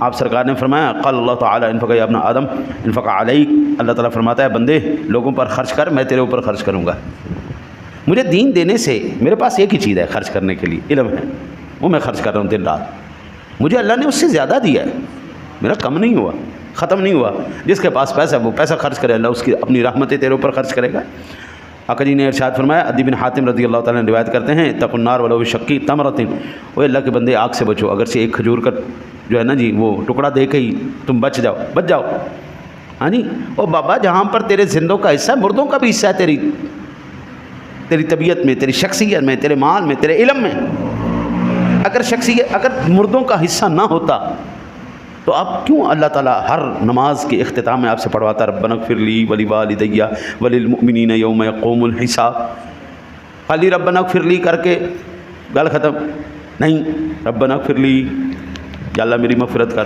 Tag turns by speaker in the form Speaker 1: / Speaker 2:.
Speaker 1: آپ سرکار نے فرمایا قال اللہ تعالیٰ انفق یا ابن آدم انفق علیک، اللہ تعالیٰ فرماتا ہے بندے لوگوں پر خرچ کر، میں تیرے اوپر خرچ کروں گا۔ مجھے دین دینے سے میرے پاس ایک ہی چیز ہے خرچ کرنے کے لیے، علم ہے، وہ میں خرچ کر رہا ہوں دن رات۔ مجھے اللہ نے اس سے زیادہ دیا ہے، میرا کم نہیں ہوا، ختم نہیں ہوا۔ جس کے پاس پیسہ ہے وہ پیسہ خرچ کرے، اللہ اس کی اپنی رحمتیں تیرے اوپر خرچ کرے گا۔ آقا جی نے ارشاد فرمایا، عدی بن حاتم رضی اللہ تعالیٰ نے روایت کرتے ہیں اتقوا النار ولو بشق تمرۃ، وہ اللہ کے بندے آگ سے بچو، اگر سے ایک کھجور کا جو ہے نا جی وہ ٹکڑا دے کے ہی تم بچ جاؤ۔ ہاں جی، او بابا جہاں پر تیرے زندوں کا حصہ ہے مردوں کا بھی حصہ ہے، تیری طبیعت میں، تیری شخصیت میں، تیرے مال میں، تیرے علم میں۔ اگر مردوں کا حصہ نہ ہوتا تو آپ کیوں اللہ تعالیٰ ہر نماز کے اختتام میں آپ سے پڑھواتا ربنا اغفر لی ولوالدی وللمؤمنین یوم یقوم الحساب؟ خالی ربنا اغفر لی کر کے گل ختم نہیں، ربنا اغفر لی، یا اللہ میری مغفرت کر۔